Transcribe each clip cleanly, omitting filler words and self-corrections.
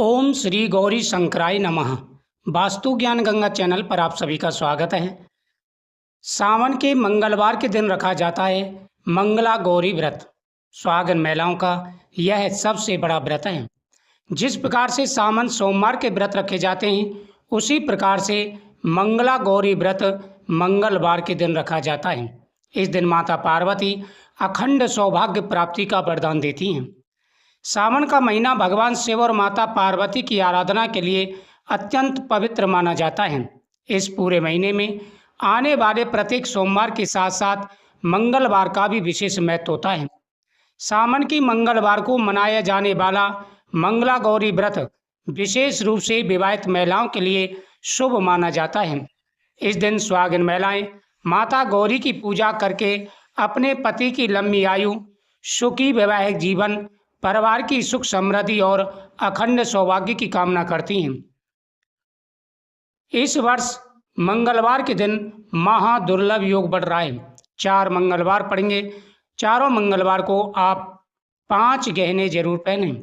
ओम श्री गौरी शंकराय नमः। वास्तु ज्ञान गंगा चैनल पर आप सभी का स्वागत है। सावन के मंगलवार के दिन रखा जाता है मंगला गौरी व्रत। सुहागन महिलाओं का यह सबसे बड़ा व्रत है। जिस प्रकार से सावन सोमवार के व्रत रखे जाते हैं, उसी प्रकार से मंगला गौरी व्रत मंगलवार के दिन रखा जाता है। इस दिन माता पार्वती अखंड सौभाग्य प्राप्ति का वरदान देती हैं। सावन का महीना भगवान शिव और माता पार्वती की आराधना के लिए अत्यंत पवित्र माना जाता है। इस पूरे महीने में आने वाले प्रत्येक सोमवार के साथ साथ मंगलवार का भी विशेष महत्व होता है। सावन की मंगलवार को मनाया जाने वाला मंगला गौरी व्रत विशेष रूप से विवाहित महिलाओं के लिए शुभ माना जाता है। इस दिन सुहागिन महिलाएं माता गौरी की पूजा करके अपने पति की लंबी आयु, सुखी वैवाहिक जीवन, परिवार की सुख समृद्धि और अखंड सौभाग्य की कामना करती हैं। इस वर्ष मंगलवार के दिन महा दुर्लभ योग बढ़ रहा है। 4 मंगलवार पड़ेंगे। चारों मंगलवार को आप 5 गहने जरूर पहनें।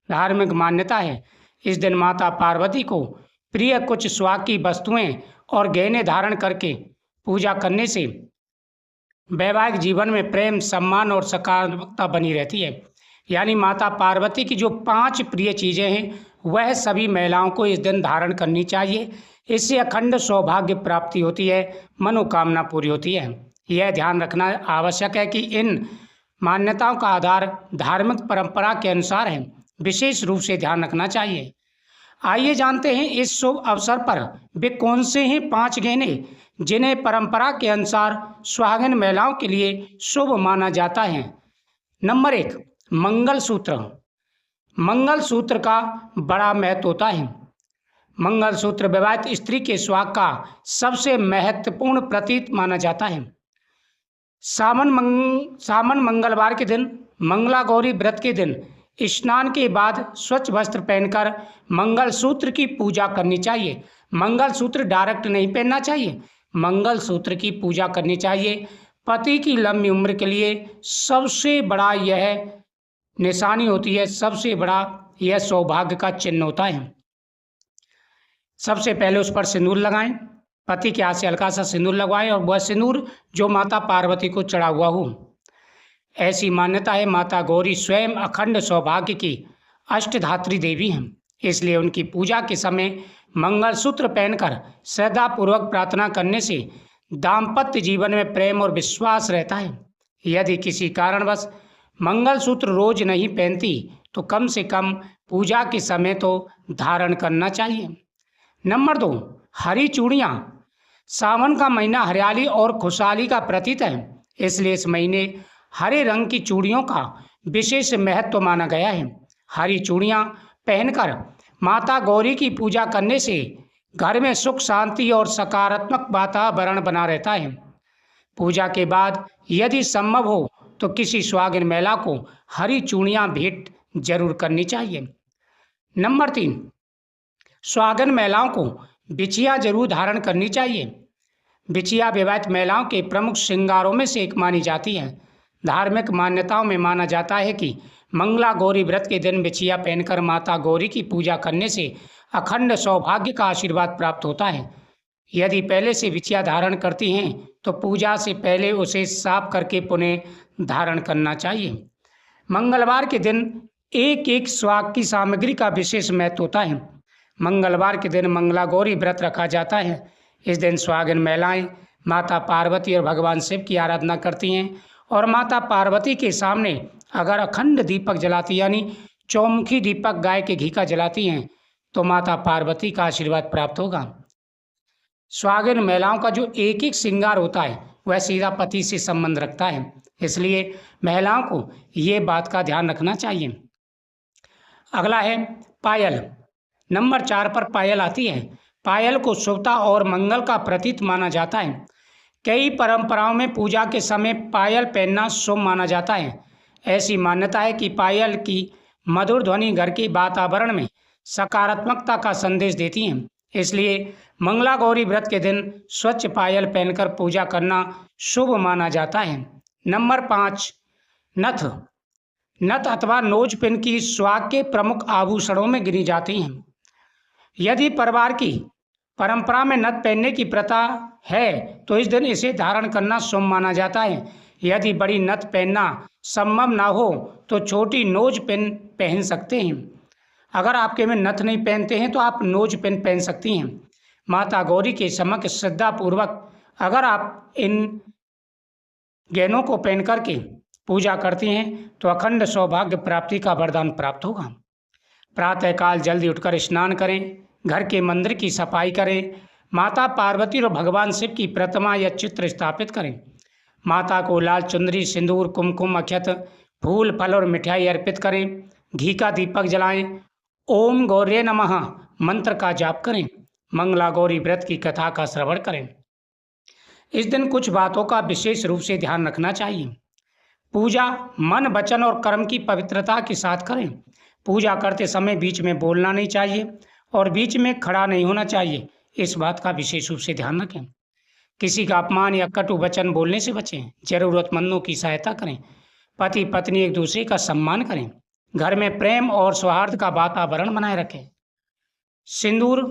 धार्मिक मान्यता है इस दिन माता पार्वती को प्रिय कुछ सुहाग की वस्तुएं और गहने धारण करके पूजा करने से वैवाहिक जीवन में प्रेम, सम्मान और सकारात्मकता बनी रहती है। यानी माता पार्वती की जो 5 प्रिय चीज़ें हैं वह सभी महिलाओं को इस दिन धारण करनी चाहिए। इससे अखंड सौभाग्य प्राप्ति होती है, मनोकामना पूरी होती है। यह ध्यान रखना आवश्यक है कि इन मान्यताओं का आधार धार्मिक परंपरा के अनुसार है, विशेष रूप से ध्यान रखना चाहिए। आइए जानते हैं इस शुभ अवसर पर वे कौन से हैं 5 गहने जिन्हें परंपरा के अनुसार सुहागिन महिलाओं के लिए शुभ माना जाता है। नंबर 1, मंगलसूत्र। मंगलसूत्र का बड़ा महत्व होता है। मंगलसूत्र विवाहित स्त्री के सुहाग का सबसे महत्वपूर्ण प्रतीक माना जाता है। सावन मंगलवार के दिन, मंगला गौरी व्रत के दिन स्नान के बाद स्वच्छ वस्त्र पहनकर मंगलसूत्र की पूजा करनी चाहिए। मंगलसूत्र डायरेक्ट नहीं पहनना चाहिए, मंगलसूत्र की पूजा करनी चाहिए। पति की लंबी उम्र के लिए सबसे बड़ा यह निशानी होती है, सबसे बड़ा यह सौभाग्य का चिन्ह होता है। सबसे पहले उस पर सिंदूर लगाएं। पति के हाथ से हल्का सा सिंदूर लगवाएं और वह सिंदूर जो माता पार्वती को चढ़ा हुआ हो। ऐसी मान्यता है माता गौरी स्वयं अखंड सौभाग्य की अष्टधात्री देवी हैं, इसलिए उनकी पूजा के समय मंगलसूत्र पहनकर श्रद्धापूर्वक प्रार्थना करने से दाम्पत्य जीवन में प्रेम और विश्वास रहता है। यदि किसी कारणवश मंगलसूत्र रोज नहीं पहनती तो कम से कम पूजा के समय तो धारण करना चाहिए। नंबर 2, हरी चूड़ियाँ। सावन का महीना हरियाली और खुशहाली का प्रतीक है, इसलिए इस महीने हरे रंग की चूड़ियों का विशेष महत्व माना गया है। हरी चूड़ियाँ पहनकर माता गौरी की पूजा करने से घर में सुख, शांति और सकारात्मक वातावरण बना रहता है। पूजा के बाद यदि संभव हो तो किसी सुहागिन महिला को हरी चूड़ियाँ भेंट जरूर करनी चाहिए। नंबर 3, सुहागिन महिलाओं को बिछिया जरूर धारण करनी चाहिए। बिछिया विवाहित महिलाओं के प्रमुख श्रृंगारों में से एक मानी जाती है। धार्मिक मान्यताओं में माना जाता है कि मंगला गौरी व्रत के दिन बिछिया पहनकर माता गौरी की पूजा करने से अखंड सौभाग्य का आशीर्वाद प्राप्त होता है। यदि पहले से बिछिया धारण करती हैं तो पूजा से पहले उसे साफ करके पुनः धारण करना चाहिए। मंगलवार के दिन एक एक सुहाग की सामग्री का विशेष महत्व होता है। मंगलवार के दिन मंगला गौरी व्रत रखा जाता है। इस दिन सुहागिन महिलाएं माता पार्वती और भगवान शिव की आराधना करती हैं और माता पार्वती के सामने अगर अखंड दीपक जलाती यानी चौमुखी दीपक गाय के घी का जलाती हैं तो माता पार्वती का आशीर्वाद प्राप्त होगा। सुहागिन महिलाओं का जो एक एक श्रृंगार होता है वह सीधा पति से संबंध रखता है, इसलिए महिलाओं को ये बात का ध्यान रखना चाहिए। अगला है पायल। नंबर 4 पर पायल आती है। पायल को शुभता और मंगल का प्रतीक माना जाता है। कई परंपराओं में पूजा के समय पायल पहनना शुभ माना जाता है। ऐसी मान्यता है कि पायल की मधुर ध्वनि घर के वातावरण में सकारात्मकता का संदेश देती हैं, इसलिए मंगला गौरी व्रत के दिन स्वच्छ पायल पहनकर पूजा करना शुभ माना जाता है। नंबर 5, नथ। नथ अथवा नोजपिन की सुहाग के प्रमुख आभूषणों में गिनी जाती हैं। यदि परिवार की परंपरा में नथ पहनने की प्रथा है तो इस दिन इसे धारण करना शुभ माना जाता है। यदि बड़ी नथ पहनना संभव ना हो तो छोटी नोज पिन पहन सकते हैं। अगर आपके में नथ नहीं पहनते हैं तो आप नोज पिन पहन सकती हैं। माता गौरी के समक्ष श्रद्धापूर्वक अगर आप इन गहनों को पहन करके पूजा करती हैं तो अखंड सौभाग्य प्राप्ति का वरदान प्राप्त होगा। प्रातःकाल जल्दी उठकर स्नान करें, घर के मंदिर की सफाई करें, माता पार्वती और भगवान शिव की प्रतिमा या चित्र स्थापित करें। माता को लाल चुंदरी, सिंदूर, कुमकुम, अक्षत, फूल, फल और मिठाई अर्पित करें। घी का दीपक जलाएं। ओम गौर्ये नमः मंत्र का जाप करें। मंगला गौरी व्रत की कथा का श्रवण करें। इस दिन कुछ बातों का विशेष रूप से ध्यान रखना चाहिए। पूजा मन, वचन और कर्म की पवित्रता के साथ करें। पूजा करते समय बीच में बोलना नहीं चाहिए और बीच में खड़ा नहीं होना चाहिए। इस बात का विशेष रूप से ध्यान रखें। किसी का अपमान या कटु वचन बोलने से बचें। जरूरतमंदों की सहायता करें। पति पत्नी एक दूसरे का सम्मान करें। घर में प्रेम और सौहार्द का वातावरण बनाए रखें। सिंदूर,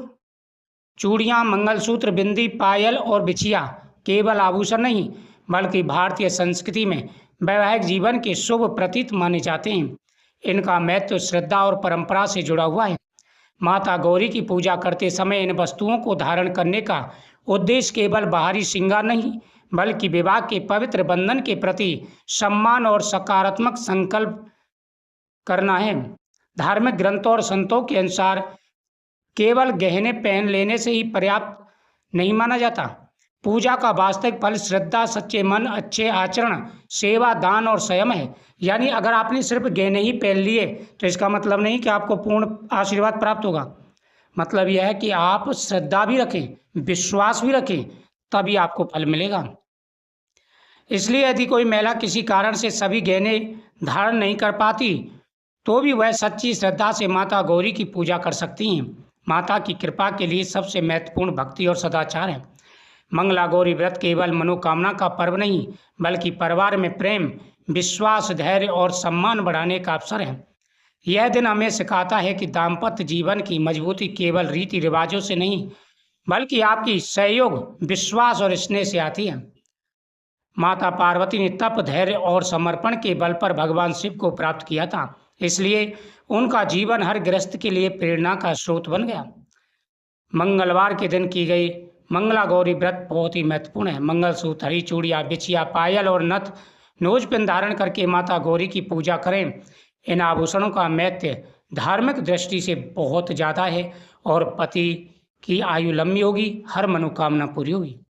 चूड़ियाँ, मंगलसूत्र, बिंदी, पायल और बिछिया केवल आभूषण नहीं बल्कि भारतीय संस्कृति में वैवाहिक जीवन के शुभ प्रतीक माने जाते हैं। इनका महत्व श्रद्धा और परंपरा से जुड़ा हुआ है। माता गौरी की पूजा करते समय इन वस्तुओं को धारण करने का उद्देश्य केवल बाहरी श्रृंगार नहीं बल्कि विवाह के पवित्र बंधन के प्रति सम्मान और सकारात्मक संकल्प करना है। धार्मिक ग्रंथों और संतों के अनुसार केवल गहने पहन लेने से ही पर्याप्त नहीं माना जाता। पूजा का वास्तविक फल श्रद्धा, सच्चे मन, अच्छे आचरण, सेवा, दान और संयम है। यानी अगर आपने सिर्फ गहने ही पहन लिए तो इसका मतलब नहीं कि आपको पूर्ण आशीर्वाद प्राप्त होगा। मतलब यह है कि आप श्रद्धा भी रखें, विश्वास भी रखें, तभी आपको फल मिलेगा। इसलिए यदि कोई महिला किसी कारण से सभी गहने धारण नहीं कर पाती तो भी वह सच्ची श्रद्धा से माता गौरी की पूजा कर सकती हैं। माता की कृपा के लिए सबसे महत्वपूर्ण भक्ति और सदाचार है। मंगला गौरी व्रत केवल मनोकामना का पर्व नहीं बल्कि परिवार में प्रेम, विश्वास, धैर्य और सम्मान बढ़ाने का अवसर है। यह दिन हमें सिखाता है कि दाम्पत्य जीवन की मजबूती केवल रीति रिवाजों से नहीं बल्कि आपकी सहयोग, विश्वास और स्नेह से आती है। माता पार्वती ने तप, धैर्य और समर्पण के बल पर भगवान शिव को प्राप्त किया था, इसलिए उनका जीवन हर गृहस्थ के लिए प्रेरणा का स्रोत बन गया। मंगलवार के दिन की गई मंगला गौरी व्रत बहुत ही महत्वपूर्ण है। मंगलसूत्र, हरी चूड़ियाँ, बिछिया, पायल और नथ, नोजपिन धारण करके माता गौरी की पूजा करें। इन आभूषणों का महत्व धार्मिक दृष्टि से बहुत ज़्यादा है और पति की आयु लंबी होगी, हर मनोकामना पूरी होगी।